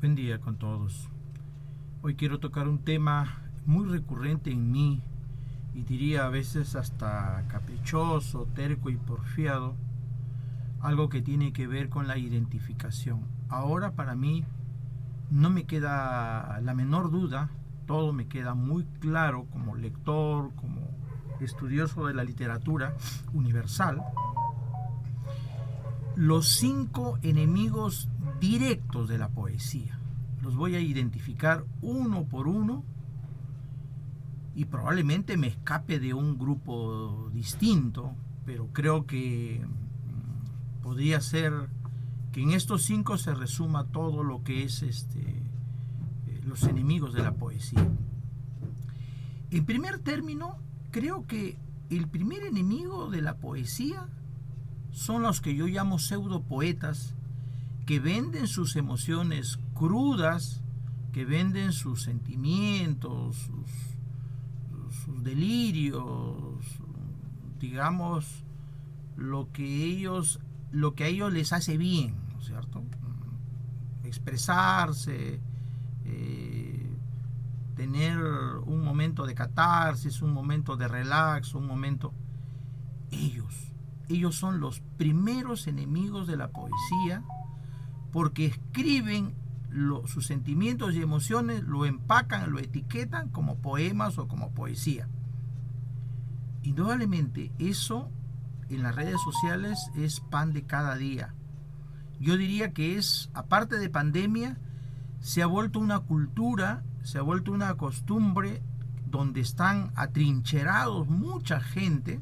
Buen día con todos. Hoy quiero tocar un tema muy recurrente en mí y diría a veces hasta caprichoso, terco y porfiado, algo que tiene que ver con la identificación. Ahora para mí no me queda la menor duda, todo me queda muy claro como lector, como estudioso de la literatura universal, los 5 enemigos directos de la poesía. Los voy a identificar uno por uno y probablemente me escape de un grupo distinto, pero creo que podría ser que en estos 5 se resuma todo lo que es los enemigos de la poesía. En primer término, creo que el primer enemigo de la poesía son los que yo llamo pseudopoetas, que venden sus emociones crudas, que venden sus sentimientos, sus delirios, digamos, lo que a ellos les hace bien, ¿no es cierto? Expresarse, tener un momento de catarsis, un momento de relax, un momento... Ellos son los primeros enemigos de la poesía porque escriben sus sentimientos y emociones, lo empacan, lo etiquetan como poemas o como poesía. Indudablemente eso en las redes sociales es pan de cada día. Yo diría que aparte de pandemia, se ha vuelto una cultura, se ha vuelto una costumbre donde están atrincherados mucha gente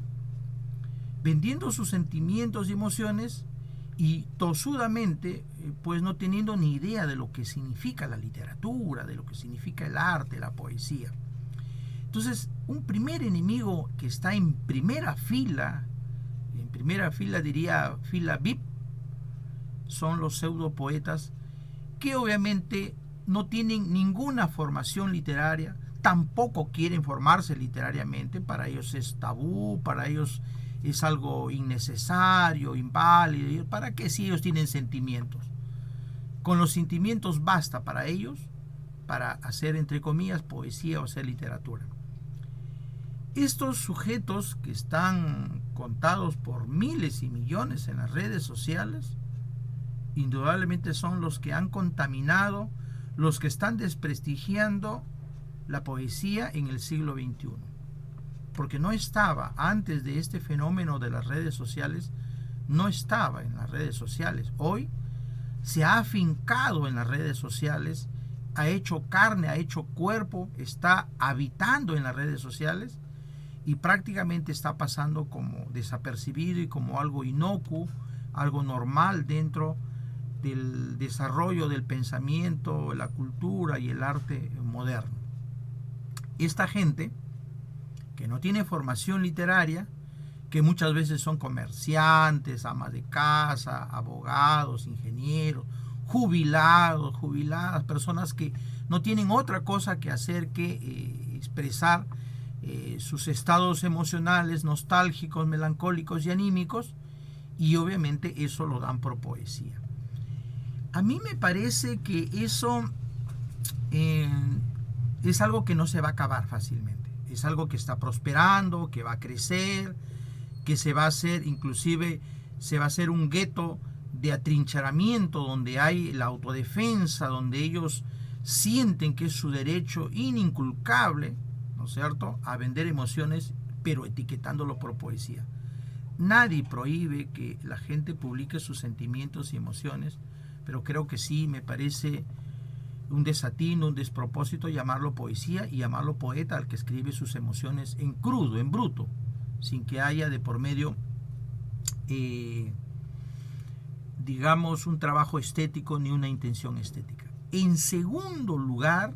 vendiendo sus sentimientos y emociones y tosudamente pues no teniendo ni idea de lo que significa la literatura, de lo que significa el arte, la poesía. Entonces, un primer enemigo que está en primera fila diría fila VIP, son los pseudopoetas que obviamente no tienen ninguna formación literaria, tampoco quieren formarse literariamente, para ellos es tabú, para ellos es algo innecesario, inválido. ¿Para qué si ellos tienen sentimientos? Con los sentimientos basta para ellos para hacer, entre comillas, poesía o hacer literatura. Estos sujetos que están contados por miles y millones en las redes sociales, indudablemente son los que han contaminado, los que están desprestigiando la poesía en el siglo XXI. Porque no estaba, antes de este fenómeno de las redes sociales, no estaba en las redes sociales. Hoy se ha afincado en las redes sociales, ha hecho carne, ha hecho cuerpo, está habitando en las redes sociales y prácticamente está pasando como desapercibido y como algo inocuo, algo normal dentro del desarrollo del pensamiento, la cultura y el arte moderno. Esta gente que no tiene formación literaria, que muchas veces son comerciantes, amas de casa, abogados, ingenieros, jubiladas, personas que no tienen otra cosa que hacer que expresar sus estados emocionales, nostálgicos, melancólicos y anímicos, y obviamente eso lo dan por poesía. A mí me parece que eso es algo que no se va a acabar fácilmente. Es algo que está prosperando, que va a crecer, que se va a hacer, inclusive se va a hacer un gueto de atrincheramiento donde hay la autodefensa, donde ellos sienten que es su derecho ininculcable, ¿no es cierto?, a vender emociones, pero etiquetándolo por poesía. Nadie prohíbe que la gente publique sus sentimientos y emociones, pero creo que sí, me parece un desatino, un despropósito llamarlo poesía y llamarlo poeta al que escribe sus emociones en crudo, en bruto, sin que haya de por medio, digamos, un trabajo estético ni una intención estética. En segundo lugar,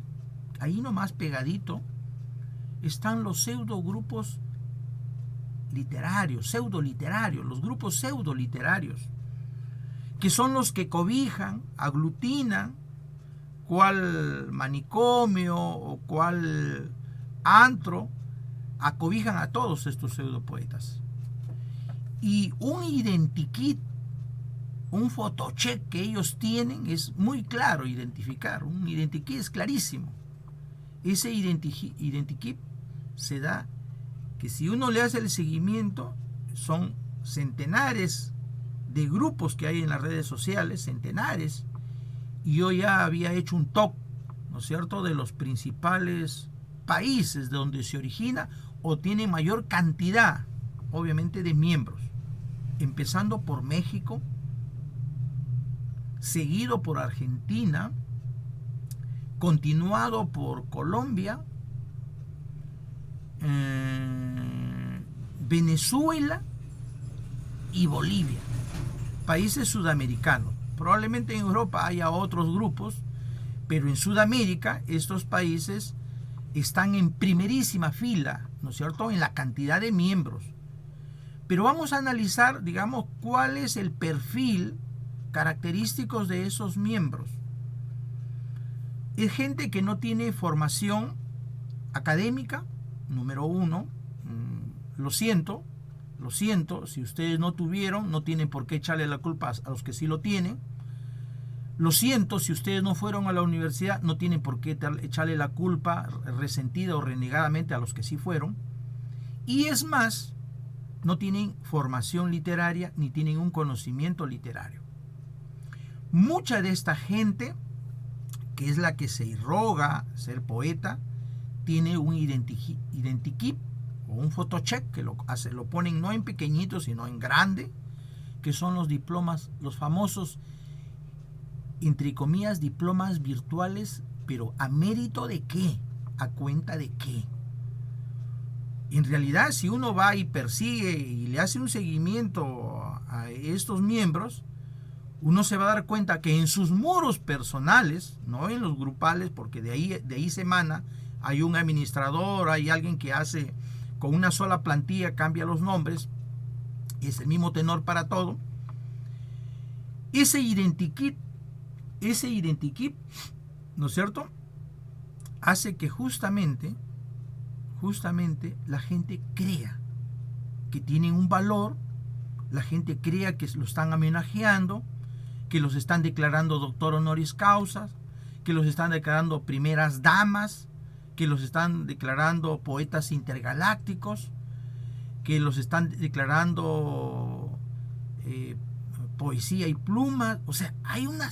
ahí nomás pegadito, están los pseudogrupos literarios, pseudoliterarios, los grupos pseudoliterarios, que son los que cobijan, aglutinan, cual manicomio o cual antro, acobijan a todos estos pseudopoetas. Y un identikit un photocheck que ellos tienen es muy claro identificar, un identikit es clarísimo. Ese identikit se da que si uno le hace el seguimiento, son centenares de grupos que hay en las redes sociales, centenares, y yo ya había hecho un top, ¿no es cierto?, de los principales países de donde se origina o tiene mayor cantidad, obviamente, de miembros, empezando por México, seguido por Argentina, continuado por Colombia, Venezuela y Bolivia, países sudamericanos. Probablemente en Europa haya otros grupos, pero en Sudamérica estos países están en primerísima fila, ¿no es cierto?, en la cantidad de miembros. Pero vamos a analizar, digamos, cuál es el perfil característicos de esos miembros. Es gente que no tiene formación académica, número uno. Lo siento, si ustedes no tuvieron, no tienen por qué echarle la culpa a los que sí lo tienen. Lo siento, si ustedes no fueron a la universidad, no tienen por qué echarle la culpa resentida o renegadamente a los que sí fueron. Y es más, no tienen formación literaria ni tienen un conocimiento literario. Mucha de esta gente, que es la que se irroga ser poeta, tiene un identikit o un photocheck que lo ponen no en pequeñito sino en grande, que son los diplomas, los famosos, entre comillas, diplomas virtuales, pero ¿a mérito de qué? ¿A cuenta de qué? En realidad, si uno va y persigue y le hace un seguimiento a estos miembros, uno se va a dar cuenta que en sus muros personales, no en los grupales, porque de ahí se emana, hay un administrador, hay alguien que hace con una sola plantilla, cambia los nombres, es el mismo tenor para todo. Ese identikit, ¿no es cierto?, hace que justamente la gente crea que tienen un valor, la gente crea que lo están homenajeando, que los están declarando doctor honoris causa, que los están declarando primeras damas, que los están declarando poetas intergalácticos, que los están declarando poesía y pluma. O sea, hay una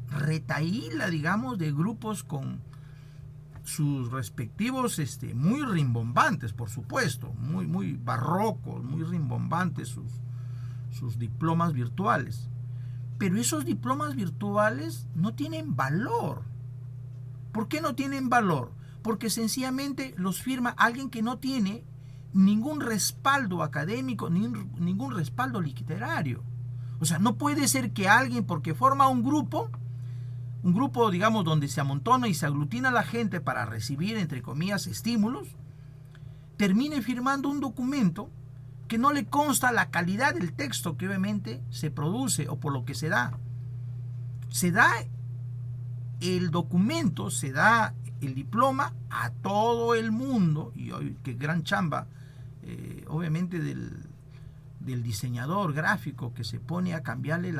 retahíla, digamos, de grupos con sus respectivos, muy rimbombantes, por supuesto, muy barrocos, muy rimbombantes sus diplomas virtuales. Pero esos diplomas virtuales no tienen valor. ¿Por qué no tienen valor? Porque sencillamente los firma alguien que no tiene ningún respaldo académico, ningún respaldo literario. O sea, no puede ser que alguien, porque forma un grupo, digamos, donde se amontona y se aglutina la gente para recibir, entre comillas, estímulos, termine firmando un documento que no le consta la calidad del texto que obviamente se produce o por lo que se da. Se da el documento, se da el diploma a todo el mundo, y hoy qué gran chamba, obviamente del diseñador gráfico que se pone a cambiarle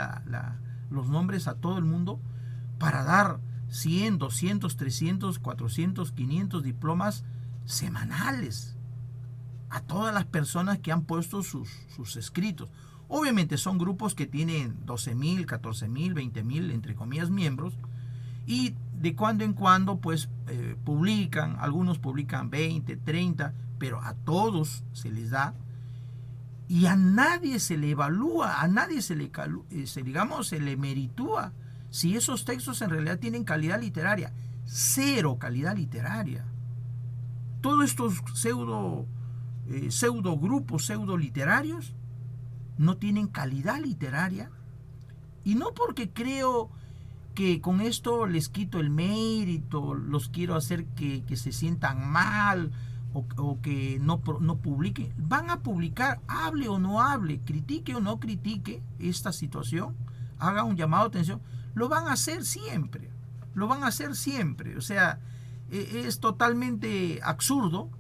los nombres a todo el mundo para dar 100, 200, 300, 400, 500 diplomas semanales a todas las personas que han puesto sus escritos. Obviamente son grupos que tienen 12,000, 14,000, 20,000, entre comillas, miembros, y de cuando en cuando pues publican, algunos publican 20, 30, pero a todos se les da, y a nadie se le evalúa, a nadie se le meritúa si esos textos en realidad tienen calidad literaria. Cero calidad literaria. Todos estos pseudo grupos pseudo literarios no tienen calidad literaria, y no porque creo que con esto les quito el mérito, los quiero hacer que se sientan mal o que no publiquen. Van a publicar, hable o no hable, critique o no critique esta situación, haga un llamado de atención, lo van a hacer siempre, o sea, es totalmente absurdo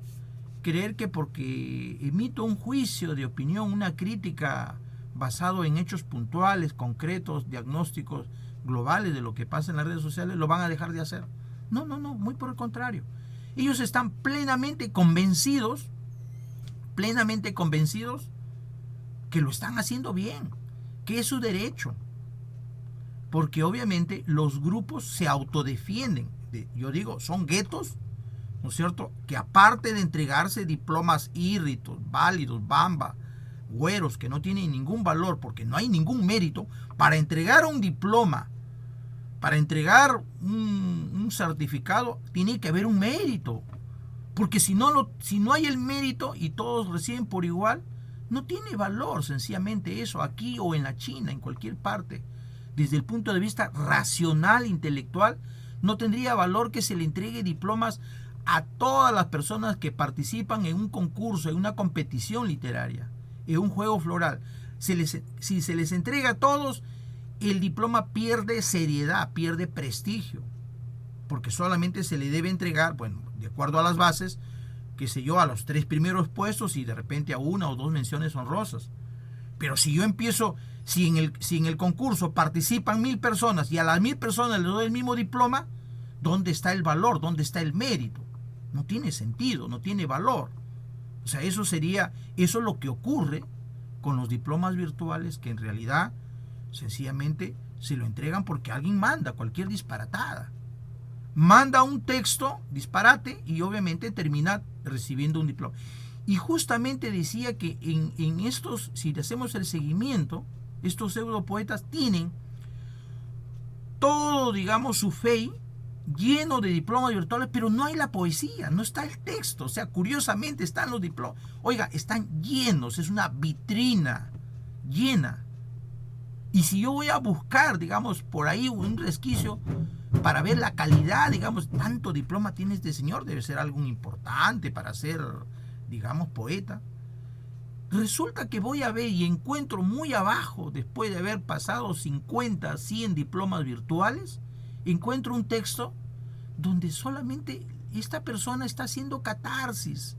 creer que porque emito un juicio de opinión, una crítica basado en hechos puntuales, concretos, diagnósticos globales de lo que pasa en las redes sociales, lo van a dejar de hacer. No, muy por el contrario. Ellos están plenamente convencidos que lo están haciendo bien, que es su derecho. Porque obviamente los grupos se autodefienden. Yo digo, son guetos, ¿no es cierto?, que aparte de entregarse diplomas írritos, válidos, bamba, güeros, que no tienen ningún valor porque no hay ningún mérito, para entregar un diploma, para entregar un certificado, tiene que haber un mérito. Porque si no hay el mérito y todos reciben por igual, no tiene valor sencillamente eso, aquí o en la China, en cualquier parte. Desde el punto de vista racional, intelectual, no tendría valor que se le entregue diplomas a todas las personas que participan en un concurso, en una competición literaria, en un juego floral. Si se les entrega a todos, el diploma pierde seriedad, pierde prestigio, porque solamente se le debe entregar, bueno, de acuerdo a las bases, qué sé yo, a los 3 primeros puestos y de repente a 1 o 2 menciones honrosas. Pero si yo empiezo, si en el concurso participan 1000 personas y a las 1000 personas les doy el mismo diploma, ¿dónde está el valor? ¿Dónde está el mérito? No tiene sentido, no tiene valor. O sea, eso es lo que ocurre con los diplomas virtuales, que en realidad sencillamente se lo entregan porque alguien manda cualquier disparatada. Manda un texto, disparate, y obviamente termina recibiendo un diploma. Y justamente decía que en estos, si hacemos el seguimiento, estos pseudopoetas tienen todo, digamos, su FEI lleno de diplomas virtuales, pero no hay la poesía, no está el texto. O sea, curiosamente están los diplomas. Oiga, están llenos, es una vitrina llena. Y si yo voy a buscar, digamos, por ahí un resquicio para ver la calidad, digamos, tanto diploma tiene este señor, debe ser algo importante para ser, digamos, poeta. Resulta que voy a ver y encuentro muy abajo, después de haber pasado 50, 100 diplomas virtuales, encuentro un texto donde solamente esta persona está haciendo catarsis,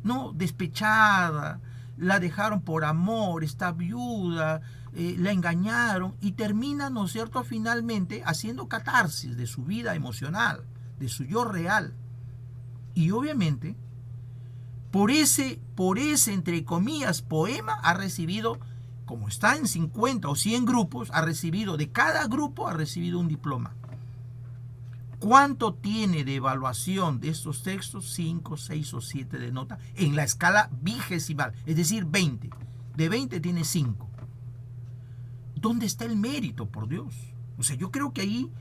¿no? Despechada, la dejaron por amor, está viuda, la engañaron, y termina, ¿no es cierto?, finalmente haciendo catarsis de su vida emocional, de su yo real. Y obviamente, por ese, entre comillas, poema, ha recibido, como está en 50 o 100 grupos, de cada grupo ha recibido un diploma. ¿Cuánto tiene de evaluación de estos textos? 5, 6 o 7 de nota en la escala vigesimal, es decir, 20. De 20 tiene 5. ¿Dónde está el mérito, por Dios? O sea, yo creo que ahí,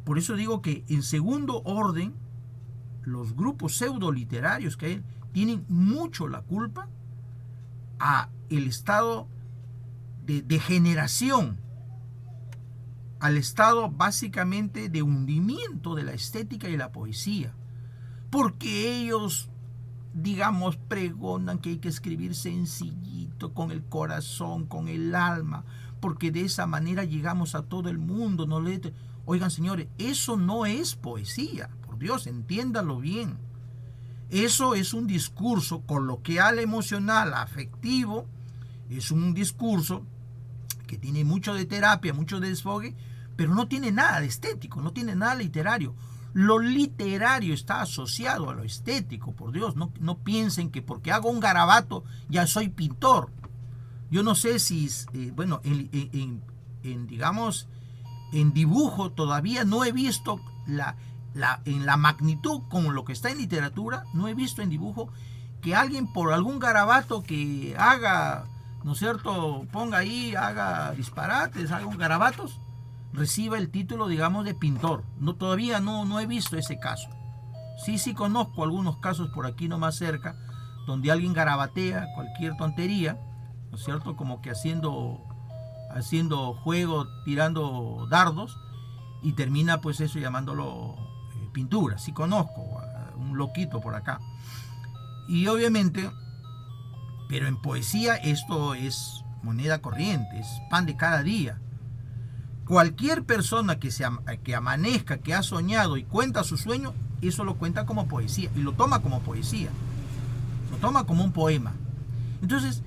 por eso digo que en segundo orden, los grupos pseudoliterarios que hay tienen mucho la culpa a el estado de degeneración, al estado básicamente de hundimiento de la estética y la poesía, porque ellos, digamos, pregonan que hay que escribir sencillito, con el corazón, con el alma, porque de esa manera llegamos a todo el mundo. Oigan, señores, eso no es poesía, por Dios, entiéndalo bien. Eso es un discurso coloquial, emocional, afectivo, es un discurso que tiene mucho de terapia, mucho de desfogue, pero no tiene nada de estético, no tiene nada literario. Lo literario está asociado a lo estético, por Dios. No piensen que porque hago un garabato ya soy pintor. Yo no sé si, bueno, digamos, en dibujo todavía no he visto en la magnitud como lo que está en literatura, no he visto en dibujo que alguien por algún garabato que haga, ¿no es cierto?, ponga ahí, haga disparates, haga garabatos, reciba el título, digamos, de pintor. Todavía no he visto ese caso. Sí conozco algunos casos por aquí nomás cerca, donde alguien garabatea cualquier tontería, ¿no es cierto?, como que haciendo juego, tirando dardos, y termina pues eso llamándolo pintura. Sí conozco un loquito por acá. Y obviamente, pero en poesía esto es moneda corriente, es pan de cada día. Cualquier persona que amanezca, que ha soñado y cuenta su sueño, eso lo cuenta como poesía y lo toma como poesía, lo toma como un poema. Entonces,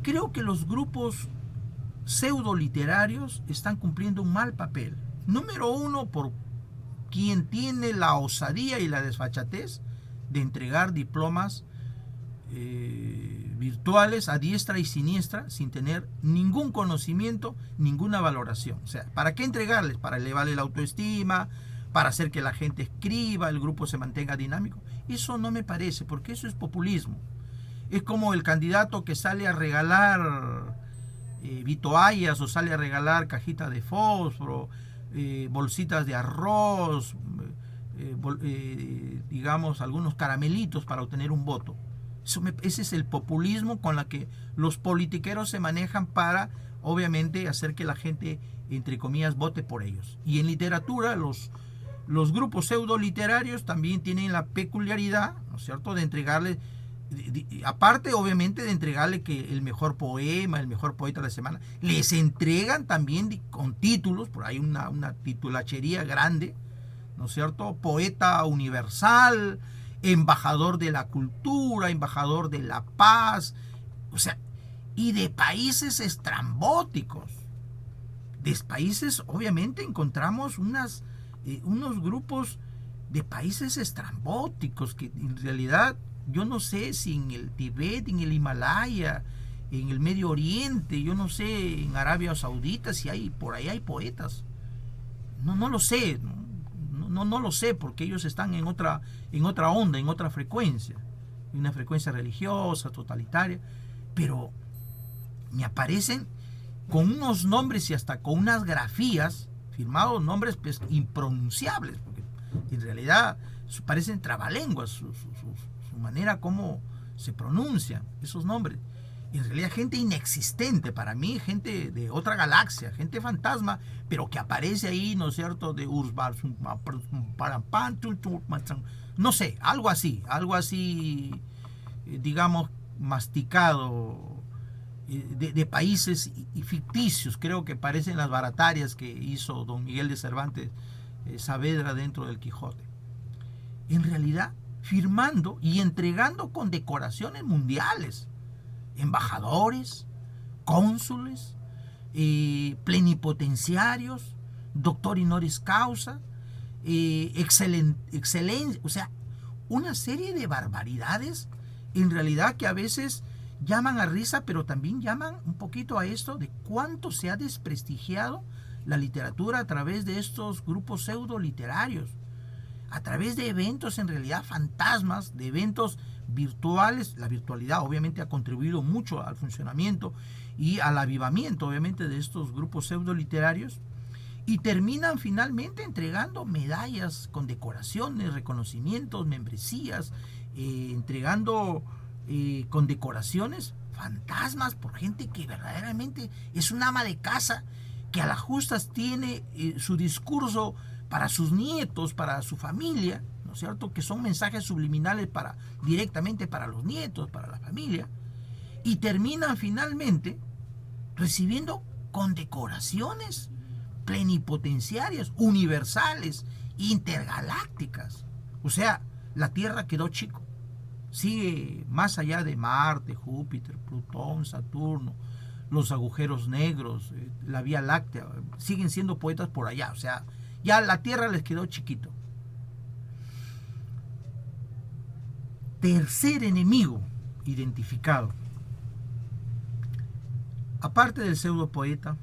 creo que los grupos pseudoliterarios están cumpliendo un mal papel. Número uno, por quien tiene la osadía y la desfachatez de entregar diplomas virtuales a diestra y siniestra sin tener ningún conocimiento, ninguna valoración. O sea, ¿para qué entregarles? Para elevarle la autoestima, para hacer que la gente escriba, el grupo se mantenga dinámico. Eso no me parece, porque eso es populismo. Es como el candidato que sale a regalar vituallas o sale a regalar cajitas de fósforo, bolsitas de arroz, digamos algunos caramelitos para obtener un voto. Ese es el populismo con la que los politiqueros se manejan para, obviamente, hacer que la gente, entre comillas, vote por ellos. Y en literatura, los grupos pseudo literarios también tienen la peculiaridad, ¿no es cierto?, de entregarle, aparte, obviamente, de entregarle que el mejor poema, el mejor poeta de la semana, les entregan también con títulos, por ahí una titulachería grande, ¿no es cierto?, poeta universal, embajador de la cultura, embajador de la paz, o sea, y de países estrambóticos. De países, obviamente, encontramos unos grupos de países estrambóticos que en realidad yo no sé si en el Tíbet, en el Himalaya, en el Medio Oriente, yo no sé, en Arabia Saudita, si hay, por ahí hay poetas. No lo sé, no lo sé, porque ellos están en otra onda, en otra frecuencia, en una frecuencia religiosa, totalitaria, pero me aparecen con unos nombres y hasta con unas grafías, firmados nombres pues, impronunciables, porque en realidad parecen trabalenguas, su manera como se pronuncian esos nombres. En realidad gente inexistente para mí, gente de otra galaxia, gente fantasma, pero que aparece ahí, ¿no es cierto?, de no sé, algo así, digamos, masticado, de países y ficticios, creo que parecen las baratarias que hizo don Miguel de Cervantes Saavedra dentro del Quijote. En realidad, firmando y entregando condecoraciones mundiales, embajadores, cónsules, plenipotenciarios, doctor honoris causa, excelencia, o sea, una serie de barbaridades en realidad que a veces llaman a risa, pero también llaman un poquito a esto de cuánto se ha desprestigiado la literatura a través de estos grupos pseudo literarios, a través de eventos en realidad fantasmas, de eventos virtuales. La virtualidad obviamente ha contribuido mucho al funcionamiento y al avivamiento obviamente de estos grupos pseudo literarios, y terminan finalmente entregando medallas, condecoraciones, reconocimientos, membresías, entregando condecoraciones fantasmas por gente que verdaderamente es un ama de casa, que a las justas tiene su discurso para sus nietos, para su familia, ¿no es cierto?, que son mensajes subliminales directamente para los nietos, para la familia, y terminan finalmente recibiendo condecoraciones plenipotenciarias, universales, intergalácticas. O sea, la Tierra quedó chico. Sigue más allá de Marte, Júpiter, Plutón, Saturno, los agujeros negros, la Vía Láctea, siguen siendo poetas por allá. O sea, ya la Tierra les quedó chiquito. Tercer enemigo identificado. Aparte del pseudo poeta,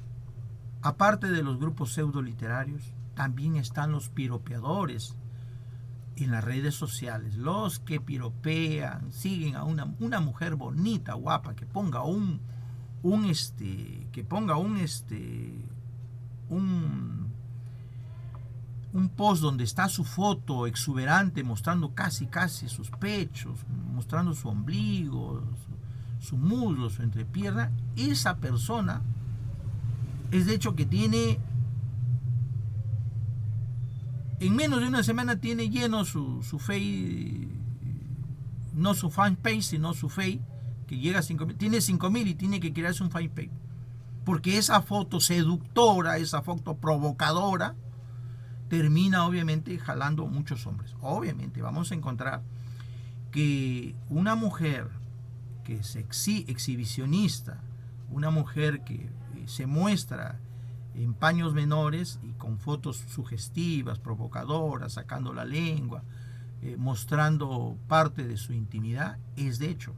aparte de los grupos pseudo literarios, también están los piropeadores en las redes sociales, los que piropean, siguen a una mujer bonita, guapa, que ponga un post donde está su foto exuberante mostrando casi sus pechos, mostrando su ombligo, su muslo, su entrepierna. Esa persona es de hecho que tiene, en menos de una semana tiene lleno su Face, no su fanpage, sino su Face, que llega a 5.000, tiene 5.000 y tiene que crearse un fanpage, porque esa foto seductora, esa foto provocadora, termina obviamente jalando muchos hombres. Obviamente vamos a encontrar que una mujer que es exhibicionista, una mujer que se muestra en paños menores y con fotos sugestivas, provocadoras, sacando la lengua, mostrando parte de su intimidad, es de hecho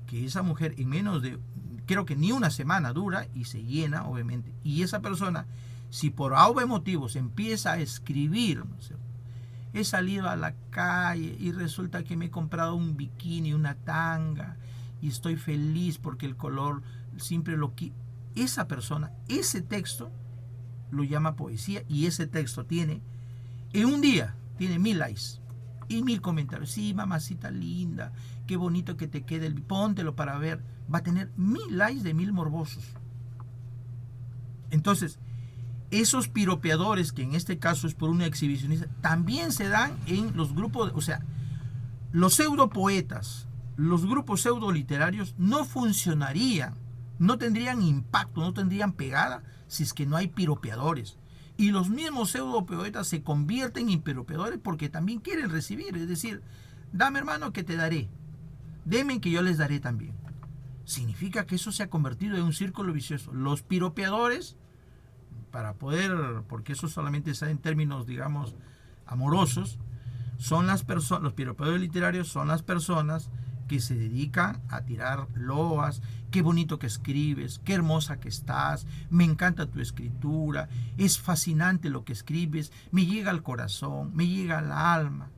que esa mujer en menos de, creo que ni una semana dura y se llena, obviamente. Y esa persona, si por algún motivos empieza a escribir, ¿no es cierto? He salido a la calle y resulta que me he comprado un bikini, una tanga, y estoy feliz porque el color siempre lo quita. Esa persona, ese texto, lo llama poesía, y ese texto tiene, en un día, tiene 1000 likes y 1000 comentarios. Sí, mamacita linda, qué bonito que te quede, póntelo para ver. Va a tener 1000 likes de 1000 morbosos. Entonces, esos piropeadores, que en este caso es por una exhibicionista, también se dan en los grupos, o sea, los pseudopoetas, los grupos pseudoliterarios no funcionarían, no tendrían impacto, no tendrían pegada si es que no hay piropeadores. Y los mismos pseudopoetas se convierten en piropeadores porque también quieren recibir, es decir, dame hermano que te daré, deme que yo les daré también. Significa que eso se ha convertido en un círculo vicioso. Los piropeadores, para poder, porque eso solamente está en términos, digamos, amorosos, son las personas, los piropeadores literarios son las personas que se dedican a tirar loas. Qué bonito que escribes, qué hermosa que estás, me encanta tu escritura, es fascinante lo que escribes, me llega al corazón, me llega al alma,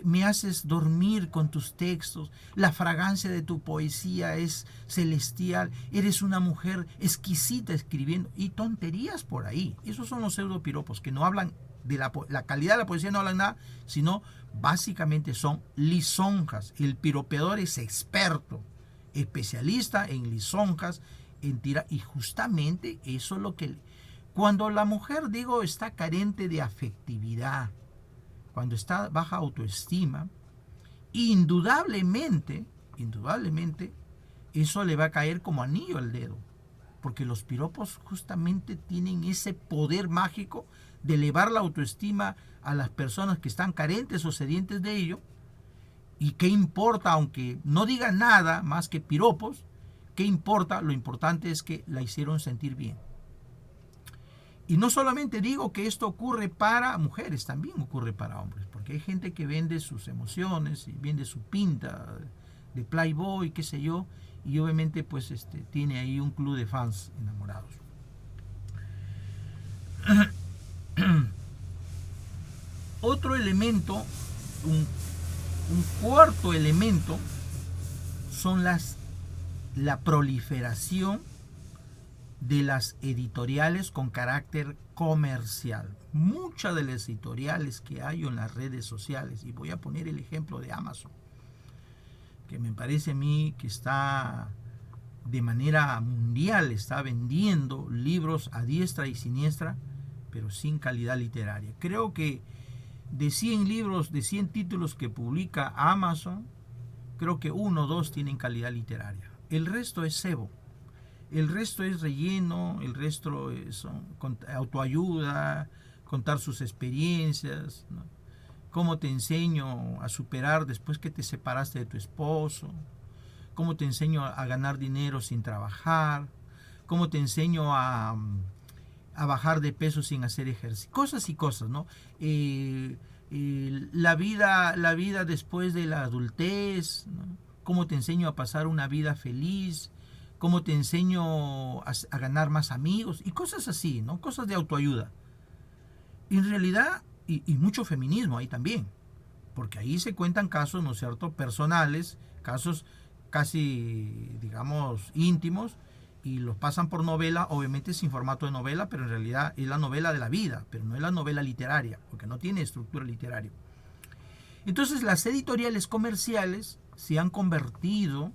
me haces dormir con tus textos, la fragancia de tu poesía es celestial, eres una mujer exquisita escribiendo, y tonterías por ahí. Esos son los pseudopiropos que no hablan de la calidad de la poesía, no hablan nada, sino básicamente son lisonjas. El piropeador es experto, especialista en lisonjas, en tira, y justamente eso es lo que, cuando la mujer, digo, está carente de afectividad, cuando está baja autoestima, indudablemente, eso le va a caer como anillo al dedo, porque los piropos justamente tienen ese poder mágico de elevar la autoestima a las personas que están carentes o sedientes de ello. ¿Y qué importa, aunque no diga nada más que piropos? ¿Qué importa? Lo importante es que la hicieron sentir bien. Y no solamente digo que esto ocurre para mujeres, también ocurre para hombres, porque hay gente que vende sus emociones y vende su pinta de playboy, qué sé yo, y obviamente pues tiene ahí un club de fans enamorados. Otro elemento, un cuarto elemento, son la proliferación de las editoriales con carácter comercial. Muchas de las editoriales que hay en las redes sociales, y voy a poner el ejemplo de Amazon, que me parece a mí que está de manera mundial, está vendiendo libros a diestra y siniestra, pero sin calidad literaria. Creo que de 100 libros, de 100 títulos que publica Amazon, creo que 1 o 2 tienen calidad literaria. El resto es cebo. El resto es relleno, el resto es autoayuda, contar sus experiencias, ¿no? Cómo te enseño a superar después que te separaste de tu esposo, cómo te enseño a ganar dinero sin trabajar, cómo te enseño a bajar de peso sin hacer ejercicio, cosas y cosas, ¿no? La vida después de la adultez, ¿no? Cómo te enseño a pasar una vida feliz, cómo te enseño a ganar más amigos y cosas así, ¿no? Cosas de autoayuda. En realidad, y mucho feminismo ahí también, porque ahí se cuentan casos, ¿no es cierto?, personales, casos casi, digamos, íntimos, y los pasan por novela, obviamente sin formato de novela, pero en realidad es la novela de la vida, pero no es la novela literaria, porque no tiene estructura literaria. Entonces las editoriales comerciales se han convertido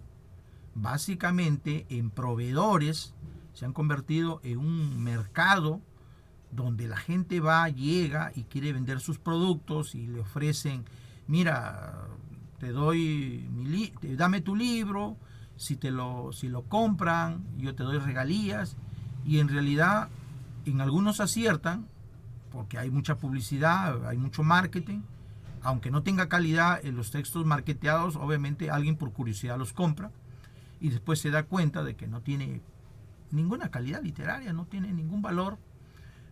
básicamente en proveedores, se han convertido en un mercado donde la gente va, llega y quiere vender sus productos y le ofrecen, mira, te doy dame tu libro, si lo compran, yo te doy regalías, y en realidad en algunos aciertan, porque hay mucha publicidad, hay mucho marketing, aunque no tenga calidad en los textos marketeados, obviamente alguien por curiosidad los compra, y después se da cuenta de que no tiene ninguna calidad literaria, no tiene ningún valor,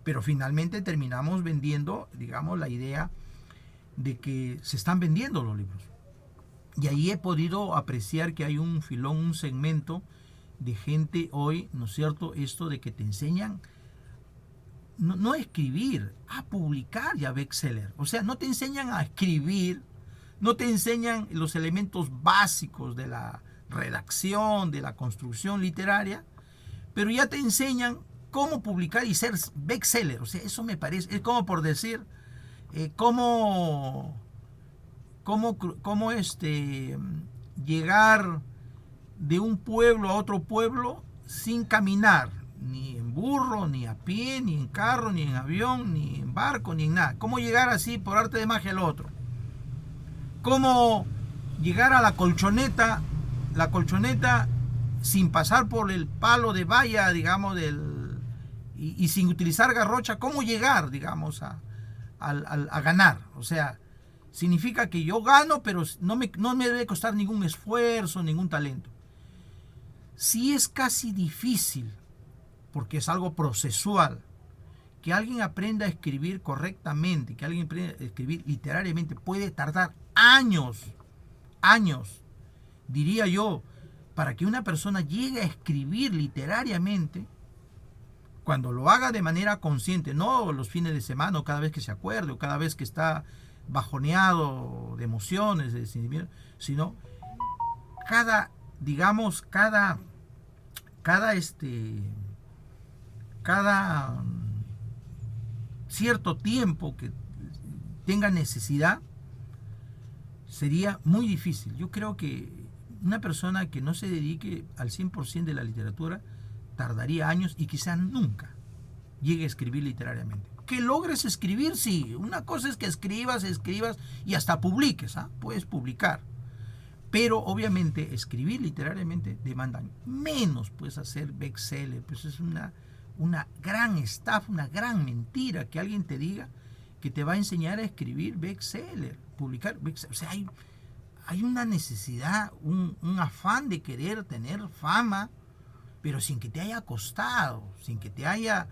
pero finalmente terminamos vendiendo, digamos, la idea de que se están vendiendo los libros. Y ahí he podido apreciar que hay un filón, un segmento de gente hoy, ¿no es cierto?, esto de que te enseñan no a escribir, a publicar ya bestseller. O sea, no te enseñan a escribir, no te enseñan los elementos básicos de la redacción, de la construcción literaria, pero ya te enseñan cómo publicar y ser bestseller. O sea, eso me parece, es como por decir, cómo llegar de un pueblo a otro pueblo sin caminar, ni en burro, ni a pie, ni en carro, ni en avión, ni en barco, ni en nada. ¿Cómo llegar así por arte de magia al otro? ¿Cómo llegar a la colchoneta sin pasar por el palo de valla, digamos, y sin utilizar garrocha? ¿Cómo llegar, digamos, a ganar? O sea, significa que yo gano, pero no me debe costar ningún esfuerzo, ningún talento. Sí es casi difícil, porque es algo procesual, que alguien aprenda a escribir correctamente, que alguien aprenda a escribir literariamente, puede tardar años, diría yo, para que una persona llegue a escribir literariamente, cuando lo haga de manera consciente, no los fines de semana, o cada vez que se acuerde, o cada vez que está bajoneado de emociones, de sentimientos, sino cada cierto tiempo que tenga necesidad, sería muy difícil. Yo creo que una persona que no se dedique al 100% de la literatura tardaría años y quizá nunca llegue a escribir literariamente. Que logres escribir, sí. Una cosa es que escribas y hasta publiques, puedes publicar. Pero obviamente escribir literariamente demanda menos, puedes hacer bestseller. Pues es una gran estafa, una gran mentira que alguien te diga que te va a enseñar a escribir bestseller, publicar bestseller. O sea, hay una necesidad, un afán de querer tener fama, pero sin que te haya costado, sin que te hayas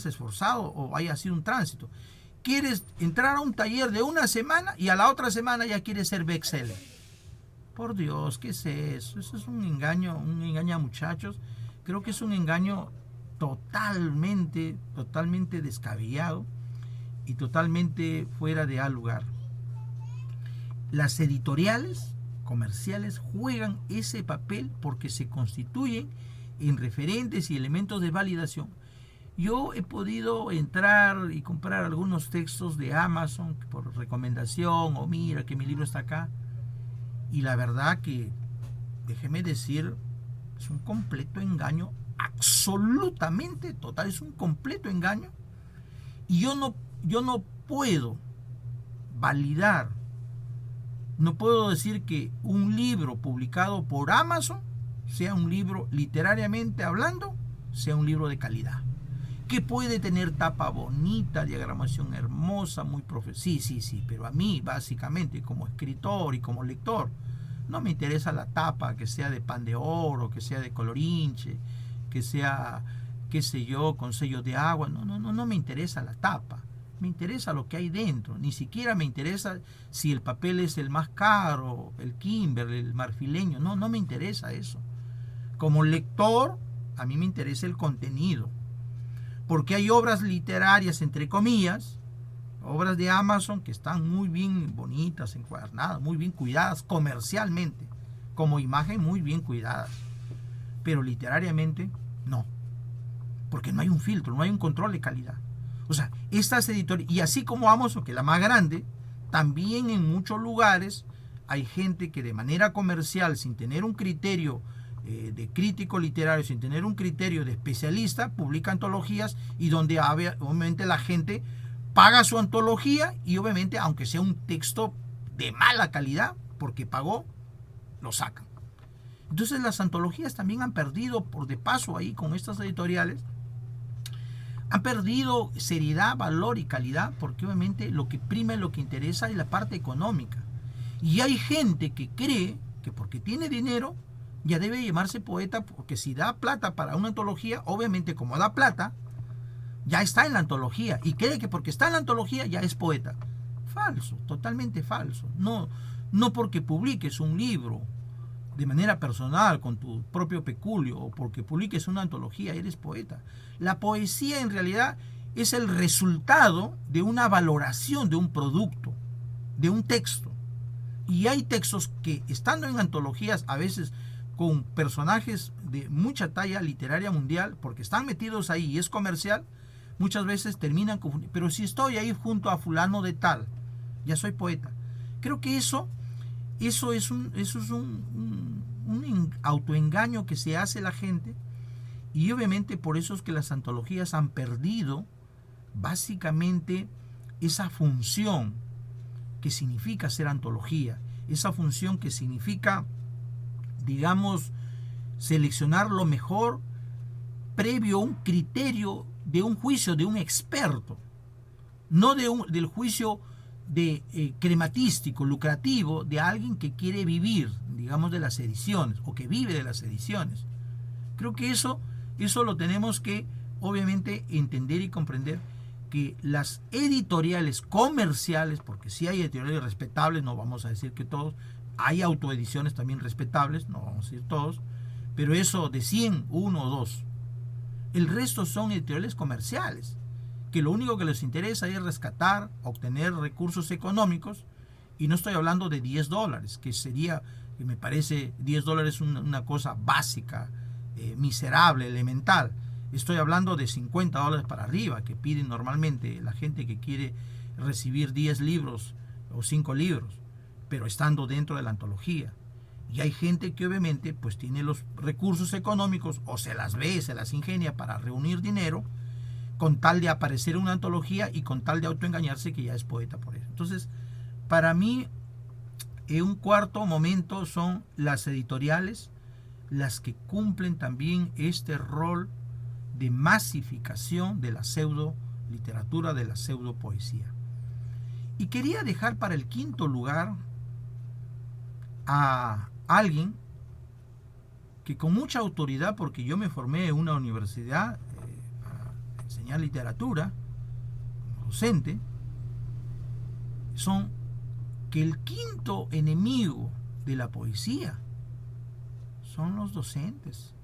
esforzado o haya sido un tránsito. Quieres entrar a un taller de una semana y a la otra semana ya quieres ser bestseller. Por Dios, ¿qué es eso? Eso es un engaño a muchachos. Creo que es un engaño totalmente descabellado y totalmente fuera de lugar. Las editoriales comerciales juegan ese papel porque se constituyen en referentes y elementos de validación. Yo he podido entrar y comprar algunos textos de Amazon por recomendación, o mira que mi libro está acá, y la verdad que, déjeme decir, es un completo engaño, absolutamente total, es un completo engaño, y yo no puedo validar, no puedo decir que un libro publicado por Amazon sea un libro, literariamente hablando, sea un libro de calidad. Que puede tener tapa bonita, diagramación hermosa, muy sí, pero a mí, básicamente, como escritor y como lector, no me interesa la tapa, que sea de pan de oro, que sea de colorinche, que sea, qué sé yo, con sellos de agua. No me interesa la tapa. Me interesa lo que hay dentro. Ni siquiera me interesa si el papel es el más caro, el Kimberley, el marfileño. No me interesa eso. Como lector, a mí me interesa el contenido. Porque hay obras literarias, entre comillas, obras de Amazon que están muy bien bonitas, encuadernadas, muy bien cuidadas comercialmente, como imagen muy bien cuidadas. Pero literariamente, no. Porque no hay un filtro, no hay un control de calidad. O sea, estas editoriales, y así como Amazon, que es la más grande, también en muchos lugares hay gente que de manera comercial, sin tener un criterio de crítico literario, sin tener un criterio de especialista, publica antologías y donde obviamente la gente paga su antología y obviamente, aunque sea un texto de mala calidad, porque pagó, lo sacan. Entonces las antologías también han perdido, por de paso ahí con estas editoriales, han perdido seriedad, valor y calidad, porque obviamente lo que prima y lo que interesa es la parte económica. Y hay gente que cree que porque tiene dinero ya debe llamarse poeta, porque si da plata para una antología, obviamente como da plata, ya está en la antología y cree que porque está en la antología ya es poeta. Falso, totalmente falso. No, no porque publiques un libro de manera personal, con tu propio peculio, o porque publiques una antología, eres poeta. La poesía en realidad es el resultado de una valoración de un producto, de un texto. Y hay textos que, estando en antologías, a veces con personajes de mucha talla literaria mundial, porque están metidos ahí y es comercial, muchas veces terminan confundiendo. Pero si estoy ahí junto a fulano de tal, ya soy poeta. Creo que eso es un autoengaño que se hace la gente, y obviamente por eso es que las antologías han perdido básicamente esa función que significa ser antología, esa función que significa, digamos, seleccionar lo mejor previo a un criterio de un juicio de un experto, no del juicio crematístico, lucrativo, de alguien que quiere vivir, digamos, de las ediciones, o que vive de las ediciones. Creo que eso lo tenemos que, obviamente, entender y comprender, que las editoriales comerciales, porque sí hay editoriales respetables, no vamos a decir que todos, hay autoediciones también respetables, no vamos a decir todos, pero eso de 100, 1 o 2. El resto son editoriales comerciales, que lo único que les interesa es rescatar, obtener recursos económicos, y no estoy hablando de $10, que me parece $10 una cosa básica, miserable, elemental. Estoy hablando de $50 para arriba, que piden normalmente la gente que quiere recibir 10 libros o 5 libros, pero estando dentro de la antología. Y hay gente que obviamente pues tiene los recursos económicos, o se las ingenia para reunir dinero, con tal de aparecer en una antología y con tal de autoengañarse que ya es poeta por eso. Entonces, para mí, un cuarto momento son las editoriales, las que cumplen también este rol de masificación de la pseudo literatura, de la pseudo poesía. Y quería dejar para el quinto lugar a alguien que con mucha autoridad, porque yo me formé en una universidad para enseñar literatura como docente, son que el quinto enemigo de la poesía son los docentes,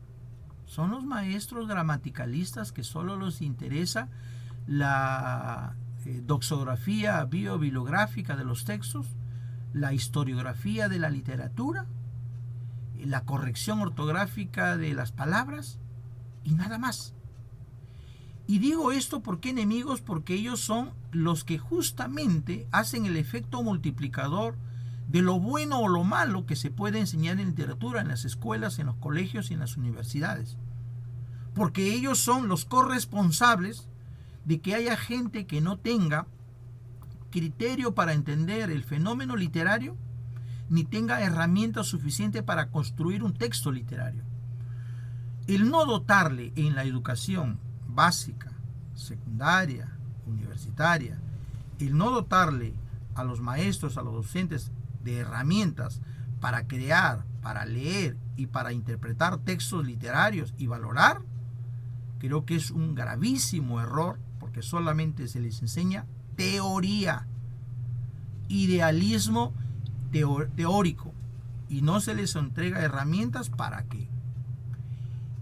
son los maestros gramaticalistas, que solo les interesa la doxografía biobibliográfica de los textos, la historiografía de la literatura, la corrección ortográfica de las palabras y nada más. Y digo esto porque enemigos, porque ellos son los que justamente hacen el efecto multiplicador de lo bueno o lo malo que se puede enseñar en literatura en las escuelas, en los colegios y en las universidades. Porque ellos son los corresponsables de que haya gente que no tenga criterio para entender el fenómeno literario, ni tenga herramientas suficientes para construir un texto literario. El no dotarle en la educación básica, secundaria, universitaria, el no dotarle a los maestros, a los docentes, de herramientas para crear, para leer y para interpretar textos literarios y valorar, creo que es un gravísimo error, porque solamente se les enseña teoría, idealismo teórico, y no se les entrega herramientas para que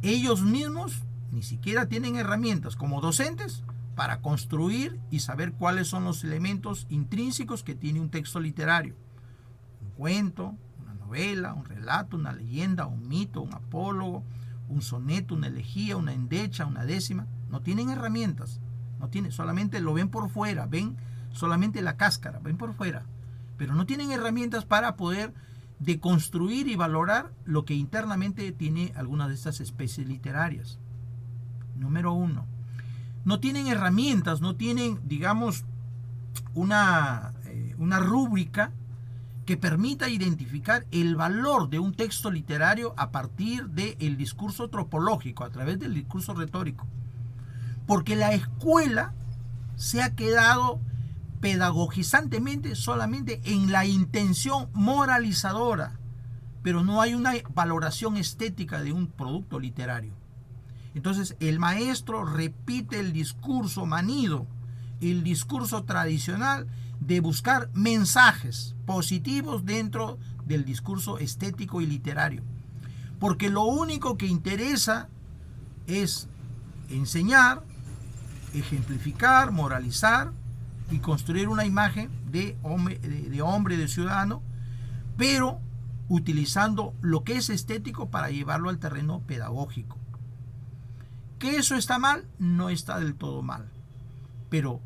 ellos mismos ni siquiera tienen herramientas como docentes para construir y saber cuáles son los elementos intrínsecos que tiene un texto literario. Un cuento, una novela, un relato, una leyenda, un mito, un apólogo, un soneto, una elegía, una endecha, una décima. No tienen herramientas, solamente lo ven por fuera, ven solamente la cáscara, ven por fuera, pero no tienen herramientas para poder deconstruir y valorar lo que internamente tiene alguna de estas especies literarias. Número 1. No tienen herramientas, no tienen, digamos, una rúbrica que permita identificar el valor de un texto literario a partir del discurso tropológico, a través del discurso retórico. Porque la escuela se ha quedado pedagogizantemente solamente en la intención moralizadora pero no hay una valoración estética de un producto literario. Entonces el maestro repite el discurso manido, el discurso tradicional de buscar mensajes positivos dentro del discurso estético y literario. Porque lo único que interesa es enseñar, ejemplificar, moralizar y construir una imagen de hombre, de ciudadano, pero utilizando lo que es estético para llevarlo al terreno pedagógico. ¿Que eso está mal? No está del todo mal. Pero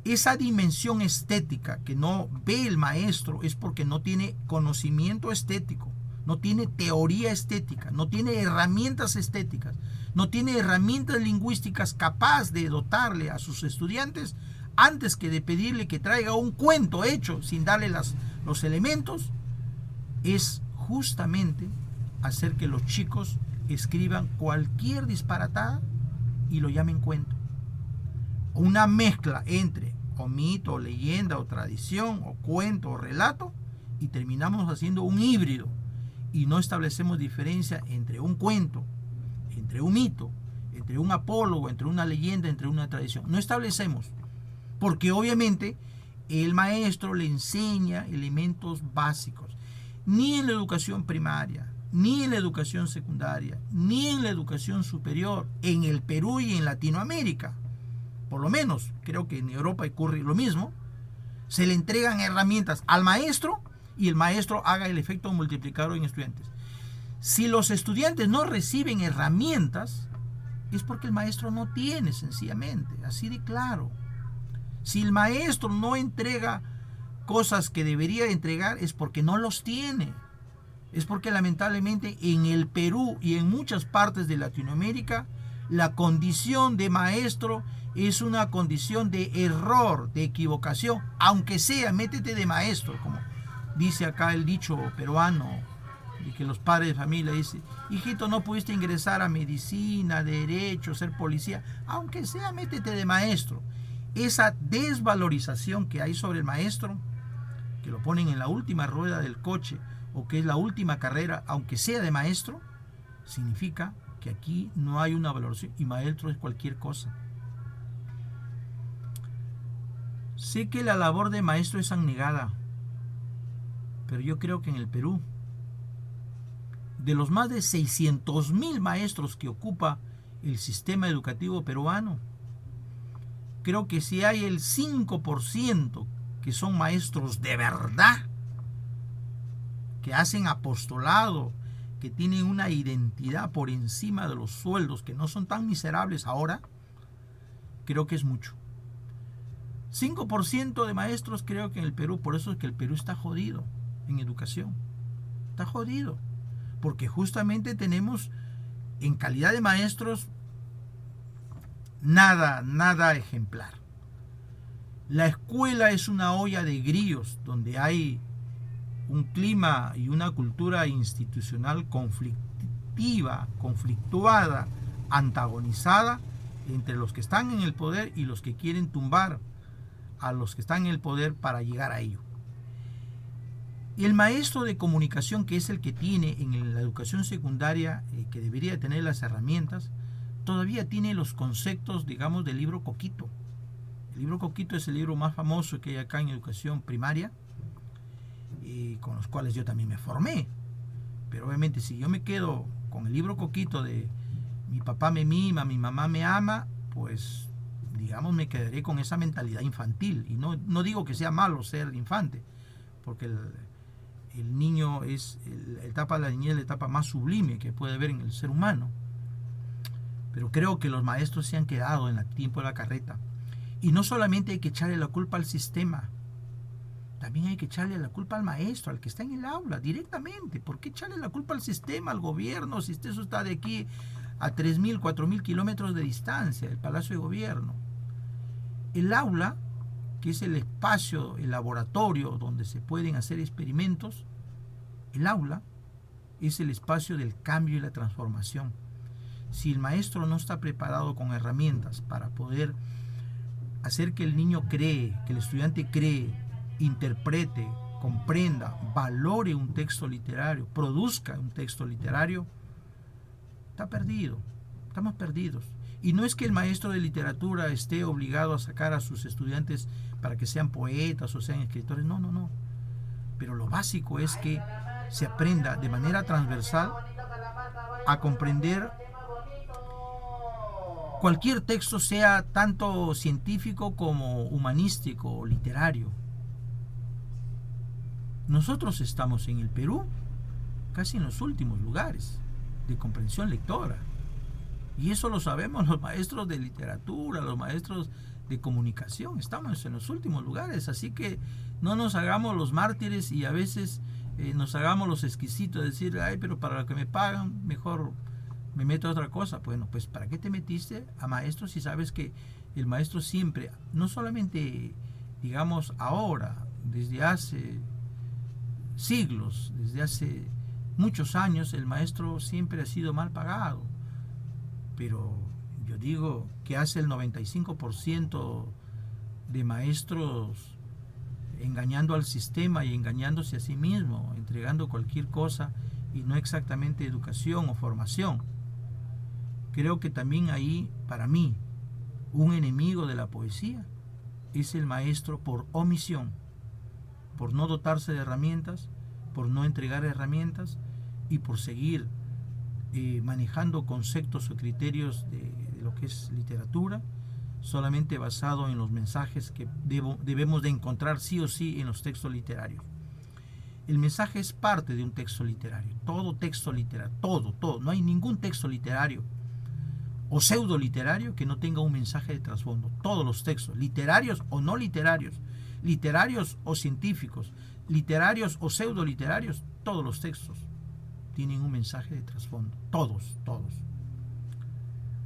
esa dimensión estética que no ve el maestro es porque no tiene conocimiento estético, no tiene teoría estética, no tiene herramientas estéticas, no tiene herramientas lingüísticas capaz de dotarle a sus estudiantes antes que de pedirle que traiga un cuento hecho sin darle los elementos. Es justamente hacer que los chicos escriban cualquier disparatada y lo llamen cuento. Una mezcla entre o mito, o leyenda, o tradición, o cuento, o relato, y terminamos haciendo un híbrido. Y no establecemos diferencia entre un cuento, entre un mito, entre un apólogo, entre una leyenda, entre una tradición. No establecemos, porque obviamente el maestro le enseña elementos básicos. Ni en la educación primaria, ni en la educación secundaria, ni en la educación superior, en el Perú y en Latinoamérica, por lo menos creo que en Europa ocurre lo mismo, se le entregan herramientas al maestro y el maestro haga el efecto multiplicador en estudiantes. Si los estudiantes no reciben herramientas, es porque el maestro no tiene, sencillamente, así de claro. Si el maestro no entrega cosas que debería entregar, es porque no los tiene. Es porque lamentablemente en el Perú y en muchas partes de Latinoamérica, la condición de maestro es una condición de error, de equivocación, aunque sea, métete de maestro, como dice acá el dicho peruano, y que los padres de familia dicen, hijito, no pudiste ingresar a medicina, derecho, ser policía, aunque sea, métete de maestro. Esa desvalorización que hay sobre el maestro, que lo ponen en la última rueda del coche, o que es la última carrera, aunque sea de maestro, significa que aquí no hay una valoración, y maestro es cualquier cosa. Sé que la labor de maestro es abnegada, pero yo creo que en el Perú, de los más de 600.000 maestros que ocupa el sistema educativo peruano, creo que si hay el 5% que son maestros de verdad, que hacen apostolado, que tienen una identidad por encima de los sueldos, que no son tan miserables ahora, creo que es mucho. 5% de maestros creo que en el Perú, por eso es que el Perú está jodido en educación. Está jodido. Porque justamente tenemos en calidad de maestros nada ejemplar. La escuela es una olla de grillos donde hay un clima y una cultura institucional conflictiva, conflictuada, antagonizada entre los que están en el poder y los que quieren tumbar a los que están en el poder para llegar a ello. Y el maestro de comunicación, que es el que tiene en la educación secundaria, que debería tener las herramientas, todavía tiene los conceptos, digamos, del libro Coquito. El libro Coquito es el libro más famoso que hay acá en educación primaria, con los cuales yo también me formé. Pero obviamente si yo me quedo con el libro Coquito de mi papá me mima, mi mamá me ama, pues digamos me quedaré con esa mentalidad infantil. Y no digo que sea malo ser infante, porque el niño es la etapa de la niñez, la etapa más sublime que puede haber en el ser humano. Pero creo que los maestros se han quedado en el tiempo de la carreta. Y no solamente hay que echarle la culpa al sistema, también hay que echarle la culpa al maestro, al que está en el aula, directamente. ¿Por qué echarle la culpa al sistema, al gobierno, si eso está de aquí a 3.000, 4.000 kilómetros de distancia, el Palacio de Gobierno? El aula, que es el espacio, el laboratorio donde se pueden hacer experimentos, el aula es el espacio del cambio y la transformación. Si el maestro no está preparado con herramientas para poder hacer que el niño cree, que el estudiante cree, interprete, comprenda, valore un texto literario, produzca un texto literario, está perdido, estamos perdidos. Y no es que el maestro de literatura esté obligado a sacar a sus estudiantes para que sean poetas o sean escritores, no, no, no. Pero lo básico es que se aprenda de manera transversal a comprender cualquier texto, sea tanto científico como humanístico o literario. Nosotros estamos en el Perú casi en los últimos lugares de comprensión lectora. Y eso lo sabemos los maestros de literatura, los maestros de comunicación. Estamos en los últimos lugares, así que no nos hagamos los mártires y a veces nos hagamos los exquisitos, de decir, ay, pero para lo que me pagan, mejor me meto a otra cosa. Bueno, pues ¿para qué te metiste a maestro si sabes que el maestro siempre, no solamente, digamos, ahora, desde hace siglos, desde hace muchos años, el maestro siempre ha sido mal pagado? Pero yo digo que hace el 95% de maestros engañando al sistema y engañándose a sí mismo, entregando cualquier cosa y no exactamente educación o formación. Creo que también ahí, para mí, un enemigo de la poesía es el maestro por omisión, por no dotarse de herramientas, por no entregar herramientas y por seguir manejando conceptos o criterios de lo que es literatura, solamente basado en los mensajes que debemos de encontrar sí o sí en los textos literarios. El mensaje es parte de un texto literario, todo texto literario, todo, no hay ningún texto literario o pseudo literario que no tenga un mensaje de trasfondo. Todos los textos, literarios o no literarios, literarios o científicos, literarios o pseudo literarios, todos los textos tienen un mensaje de trasfondo, todos.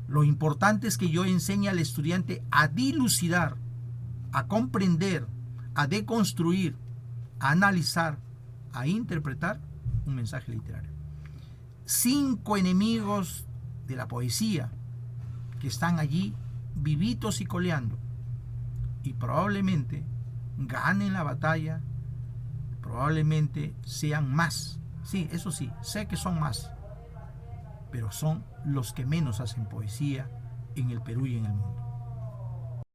Lo importante es que yo enseñe al estudiante a dilucidar, a comprender, a deconstruir, a analizar, a interpretar un mensaje literario. 5 enemigos de la poesía que están allí vivitos y coleando y probablemente ganen la batalla, probablemente sean más. Sí, eso sí, sé que son más, pero son los que menos hacen poesía en el Perú y en el mundo.